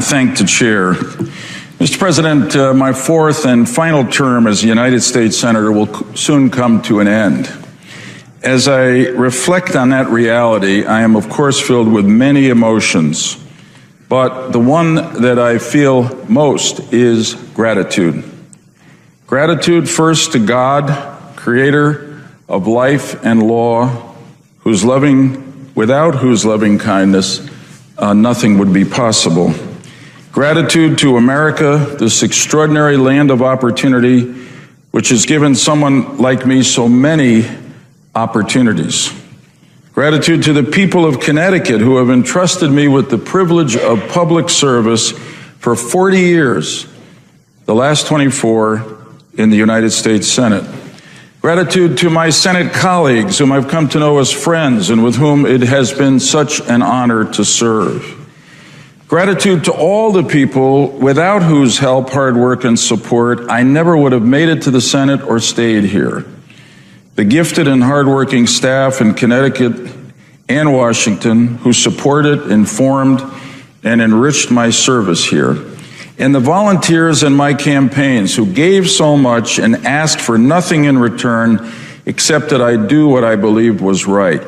thank the chair. Mr. President, my fourth and final term as a United States Senator will soon come to an end. As I reflect on that reality, I am, of course, filled with many emotions, but the one that I feel most is gratitude. Gratitude first to God, creator of life and law, without whose loving kindness nothing would be possible. Gratitude to America, this extraordinary land of opportunity, which has given someone like me so many opportunities. Gratitude to the people of Connecticut who have entrusted me with the privilege of public service for 40 years, the last 24 in the United States Senate. Gratitude to my Senate colleagues whom I've come to know as friends and with whom it has been such an honor to serve. Gratitude to all the people without whose help, hard work, and support I never would have made it to the Senate or stayed here. The gifted and hardworking staff in Connecticut and Washington who supported, informed, and enriched my service here. And the volunteers in my campaigns who gave so much and asked for nothing in return except that I do what I believed was right.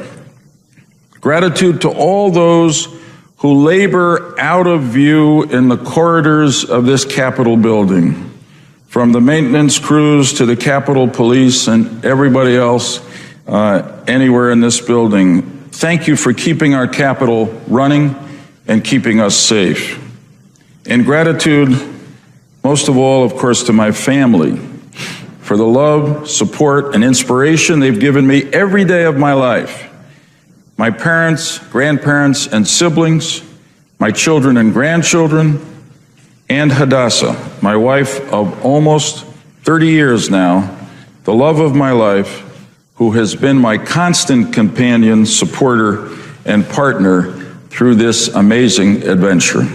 Gratitude to all those who labor out of view in the corridors of this Capitol building, from the maintenance crews to the Capitol Police and everybody else anywhere in this building. Thank you for keeping our Capitol running and keeping us safe. And gratitude, most of all, of course, to my family for the love, support, and inspiration they've given me every day of my life. My parents, grandparents, and siblings, my children and grandchildren, and Hadassah, my wife of almost 30 years now, the love of my life, who has been my constant companion, supporter, and partner through this amazing adventure.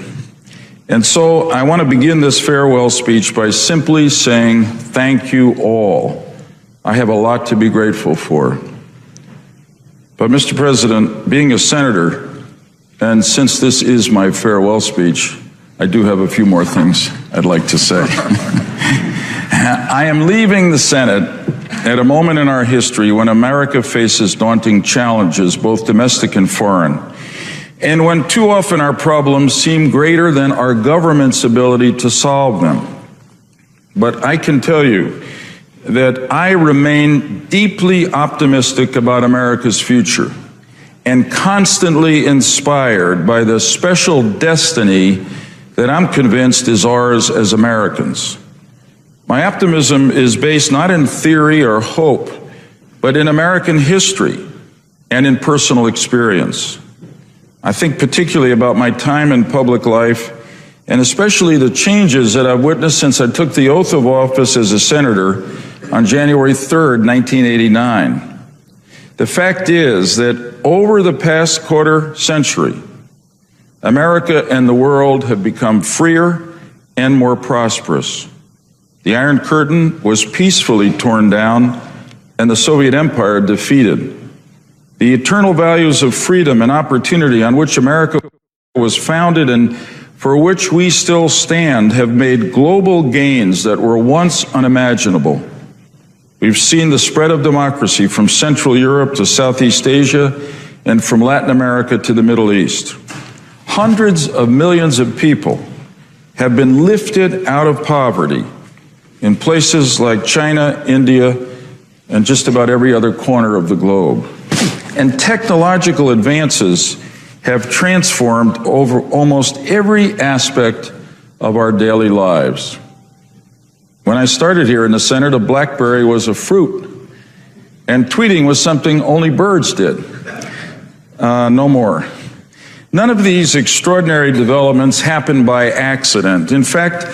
And so I want to begin this farewell speech by simply saying thank you all. I have a lot to be grateful for. But Mr. President, being a senator, and since this is my farewell speech, I do have a few more things I'd like to say. I am leaving the Senate at a moment in our history when America faces daunting challenges, both domestic and foreign, and when too often our problems seem greater than our government's ability to solve them. But I can tell you that I remain deeply optimistic about America's future and constantly inspired by the special destiny that I'm convinced is ours as Americans. My optimism is based not in theory or hope, but in American history and in personal experience. I think particularly about my time in public life, and especially the changes that I've witnessed since I took the oath of office as a senator on January 3rd, 1989. The fact is that over the past quarter century, America and the world have become freer and more prosperous. The Iron Curtain was peacefully torn down and the Soviet Empire defeated. The eternal values of freedom and opportunity on which America was founded and for which we still stand have made global gains that were once unimaginable. We've seen the spread of democracy from Central Europe to Southeast Asia and from Latin America to the Middle East. Hundreds of millions of people have been lifted out of poverty in places like China, India, and just about every other corner of the globe. And technological advances have transformed over almost every aspect of our daily lives. When I started here in the Senate, a BlackBerry was a fruit, and tweeting was something only birds did. No more. None of these extraordinary developments happened by accident. In fact,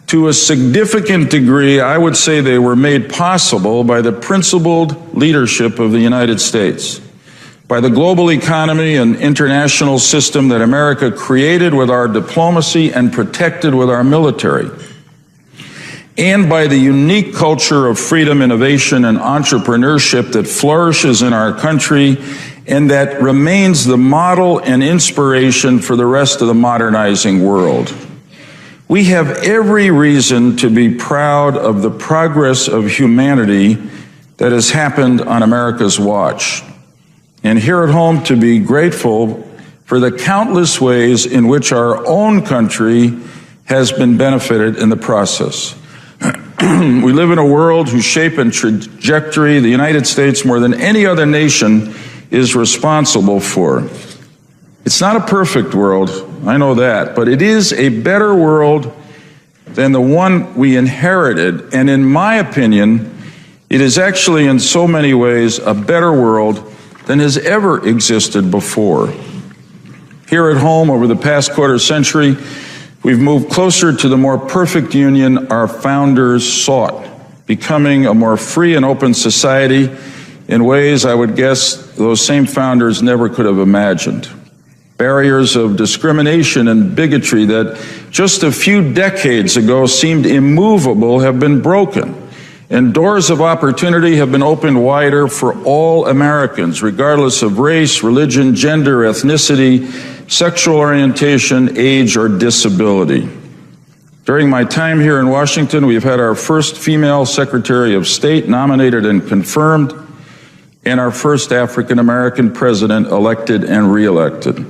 to a significant degree, I would say they were made possible by the principled leadership of the United States, by the global economy and international system that America created with our diplomacy and protected with our military, and by the unique culture of freedom, innovation, and entrepreneurship that flourishes in our country and that remains the model and inspiration for the rest of the modernizing world. We have every reason to be proud of the progress of humanity that has happened on America's watch, and here at home to be grateful for the countless ways in which our own country has been benefited in the process. We live in a world whose shape and trajectory the United States, more than any other nation, is responsible for. It's not a perfect world, I know that, but it is a better world than the one we inherited, and in my opinion, it is actually in so many ways a better world than has ever existed before. Here at home, over the past quarter century, we've moved closer to the more perfect union our founders sought, becoming a more free and open society in ways I would guess those same founders never could have imagined. Barriers of discrimination and bigotry that just a few decades ago seemed immovable have been broken, and doors of opportunity have been opened wider for all Americans, regardless of race, religion, gender, ethnicity, sexual orientation, age, or disability. During my time here in Washington, we've had our first female Secretary of State nominated and confirmed, and our first African-American president elected and reelected.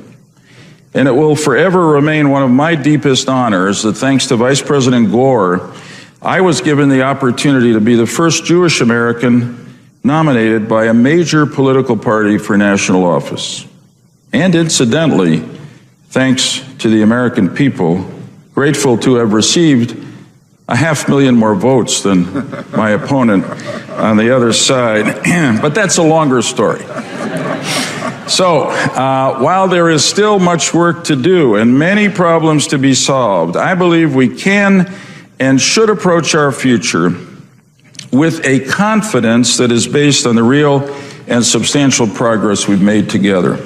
And it will forever remain one of my deepest honors that thanks to Vice President Gore, I was given the opportunity to be the first Jewish American nominated by a major political party for national office. And incidentally, thanks to the American people, grateful to have received 500,000 more votes than my opponent on the other side. But that's a longer story. So, while there is still much work to do and many problems to be solved, I believe we can and should approach our future with a confidence that is based on the real and substantial progress we've made together.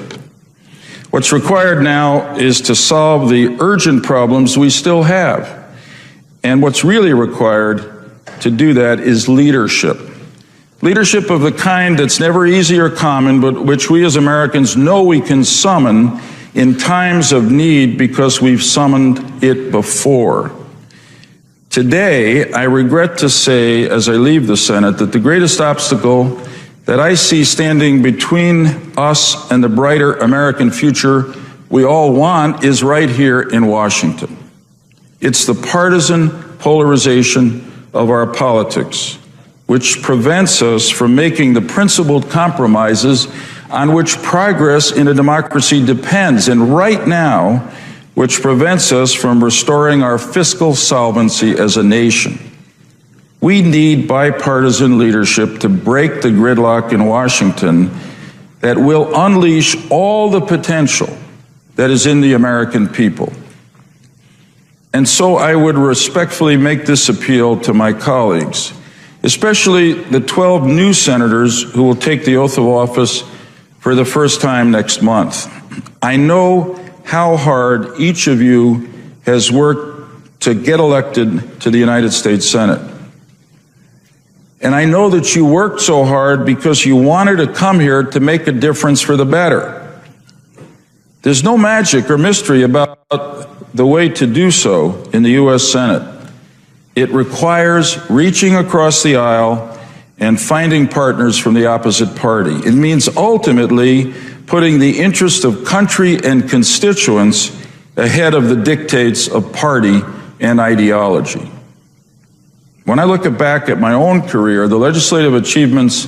What's required now is to solve the urgent problems we still have. And what's really required to do that is leadership. Leadership of the kind that's never easy or common, but which we as Americans know we can summon in times of need because we've summoned it before. Today, I regret to say, as I leave the Senate, that the greatest obstacle that I see standing between us and the brighter American future we all want is right here in Washington. It's the partisan polarization of our politics, which prevents us from making the principled compromises on which progress in a democracy depends, and right now, which prevents us from restoring our fiscal solvency as a nation. We need bipartisan leadership to break the gridlock in Washington that will unleash all the potential that is in the American people. And so I would respectfully make this appeal to my colleagues, especially the 12 new senators who will take the oath of office for the first time next month. I know how hard each of you has worked to get elected to the United States Senate. And I know that you worked so hard because you wanted to come here to make a difference for the better. There's no magic or mystery about the way to do so in the U.S. Senate. It requires reaching across the aisle and finding partners from the opposite party. It means ultimately putting the interest of country and constituents ahead of the dictates of party and ideology. When I look back at my own career, the legislative achievements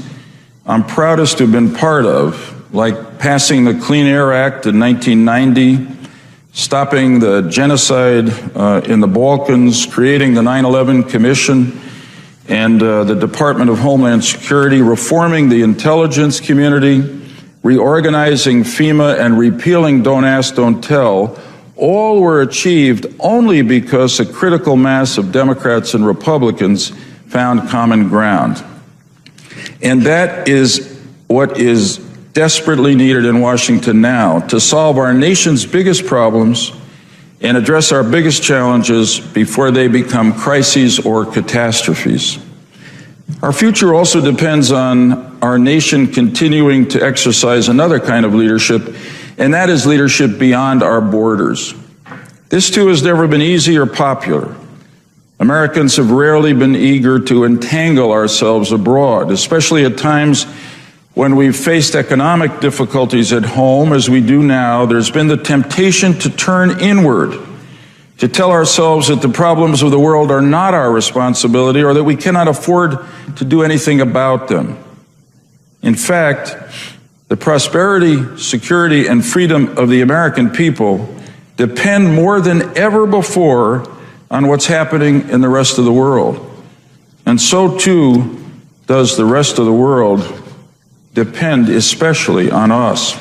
I'm proudest to have been part of, like passing the Clean Air Act in 1990, stopping the genocide in the Balkans, creating the 9/11 Commission and the Department of Homeland Security, reforming the intelligence community, reorganizing FEMA, and repealing Don't Ask, Don't Tell, all were achieved only because a critical mass of Democrats and Republicans found common ground. And that is what is desperately needed in Washington now to solve our nation's biggest problems and address our biggest challenges before they become crises or catastrophes. Our future also depends on our nation continuing to exercise another kind of leadership, and that is leadership beyond our borders. This too has never been easy or popular. Americans have rarely been eager to entangle ourselves abroad, especially at times when we've faced economic difficulties at home, as we do now. There's been the temptation to turn inward, to tell ourselves that the problems of the world are not our responsibility or that we cannot afford to do anything about them. In fact, the prosperity, security, and freedom of the American people depend more than ever before on what's happening in the rest of the world. And so too does the rest of the world depend especially on us.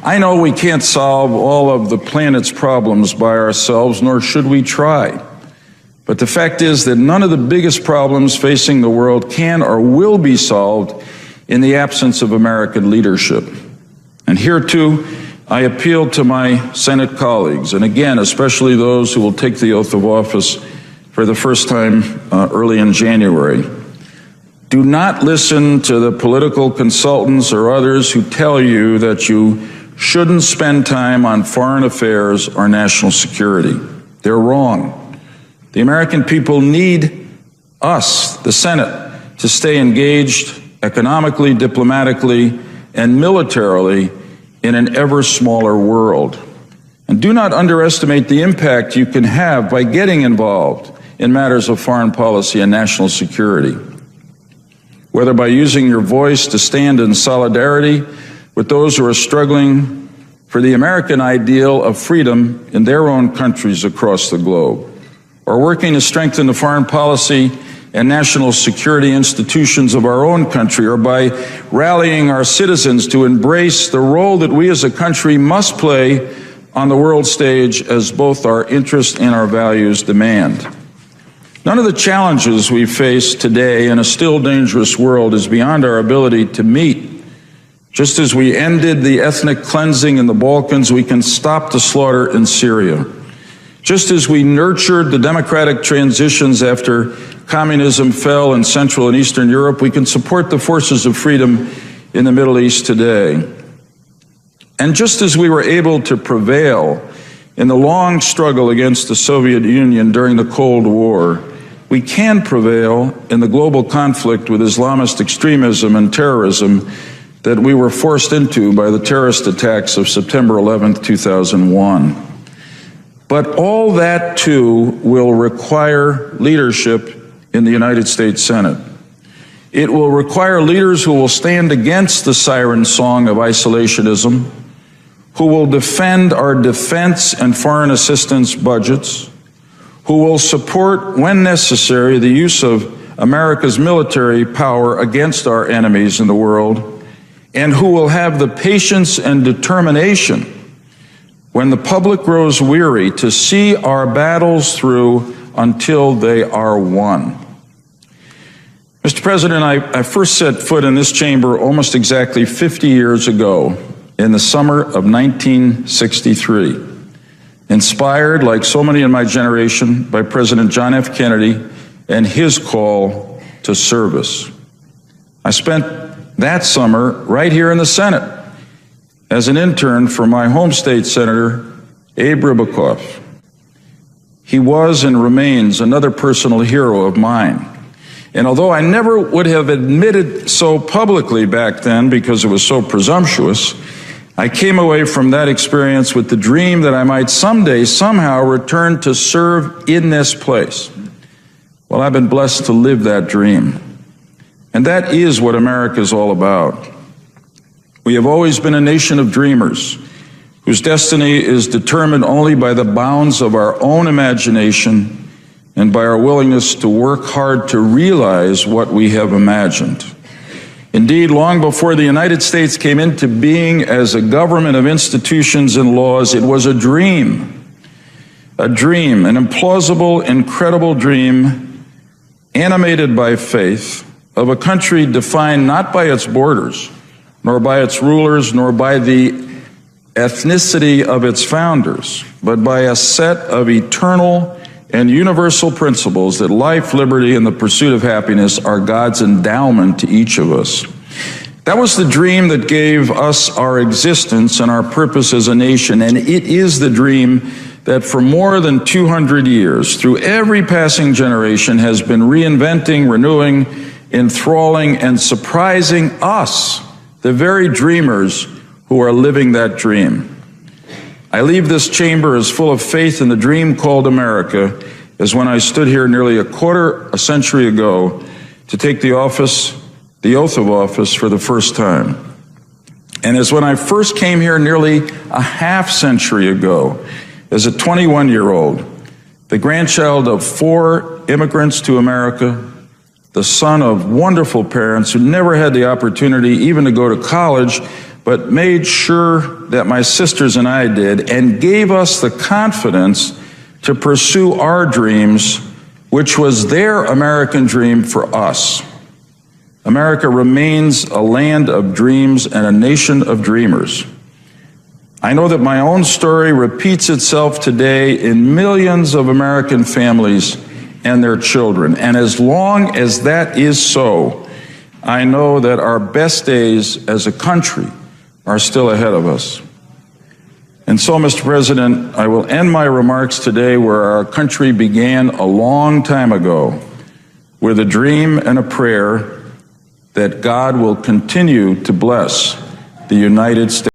I know we can't solve all of the planet's problems by ourselves, nor should we try. But the fact is that none of the biggest problems facing the world can or will be solved in the absence of American leadership. And here too, I appeal to my Senate colleagues, and again, especially those who will take the oath of office for the first time early in January. Do not listen to the political consultants or others who tell you that you shouldn't spend time on foreign affairs or national security. They're wrong. The American people need us, the Senate, to stay engaged economically, diplomatically, and militarily in an ever smaller world. And do not underestimate the impact you can have by getting involved in matters of foreign policy and national security, whether by using your voice to stand in solidarity with those who are struggling for the American ideal of freedom in their own countries across the globe, or working to strengthen the foreign policy and national security institutions of our own country, or by rallying our citizens to embrace the role that we as a country must play on the world stage as both our interests and our values demand. None of the challenges we face today in a still dangerous world is beyond our ability to meet. Just as we ended the ethnic cleansing in the Balkans, we can stop the slaughter in Syria. Just as we nurtured the democratic transitions after communism fell in Central and Eastern Europe, we can support the forces of freedom in the Middle East today. And just as we were able to prevail in the long struggle against the Soviet Union during the Cold War, we can prevail in the global conflict with Islamist extremism and terrorism that we were forced into by the terrorist attacks of September 11th, 2001. But all that, too, will require leadership in the United States Senate. It will require leaders who will stand against the siren song of isolationism, who will defend our defense and foreign assistance budgets, who will support, when necessary, the use of America's military power against our enemies in the world, and who will have the patience and determination when the public grows weary to see our battles through until they are won. Mr. President, I first set foot in this chamber almost exactly 50 years ago in the summer of 1963, inspired, like so many in my generation, by President John F. Kennedy and his call to service. I spent that summer right here in the Senate as an intern for my home state Senator Abe Ribicoff. He was and remains another personal hero of mine. And although I never would have admitted so publicly back then because it was so presumptuous, I came away from that experience with the dream that I might someday, somehow return to serve in this place. Well, I've been blessed to live that dream. And that is what America is all about. We have always been a nation of dreamers whose destiny is determined only by the bounds of our own imagination and by our willingness to work hard to realize what we have imagined. Indeed, long before the United States came into being as a government of institutions and laws, it was a dream, an implausible, incredible dream, animated by faith, of a country defined not by its borders, nor by its rulers, nor by the ethnicity of its founders, but by a set of eternal and universal principles that life, liberty, and the pursuit of happiness are God's endowment to each of us. That was the dream that gave us our existence and our purpose as a nation, and it is the dream that for more than 200 years, through every passing generation, has been reinventing, renewing, enthralling, and surprising us, the very dreamers who are living that dream. I leave this chamber as full of faith in the dream called America as when I stood here nearly a quarter a century ago to take the oath of office for the first time. And as when I first came here nearly a half century ago as a 21-year-old, the grandchild of 4 immigrants to America, the son of wonderful parents who never had the opportunity even to go to college, but made sure that my sisters and I did, and gave us the confidence to pursue our dreams, which was their American dream for us. America remains a land of dreams and a nation of dreamers. I know that my own story repeats itself today in millions of American families and their children. And as long as that is so, I know that our best days as a country are still ahead of us. And so, Mr. President, I will end my remarks today where our country began a long time ago, with a dream and a prayer that God will continue to bless the United States.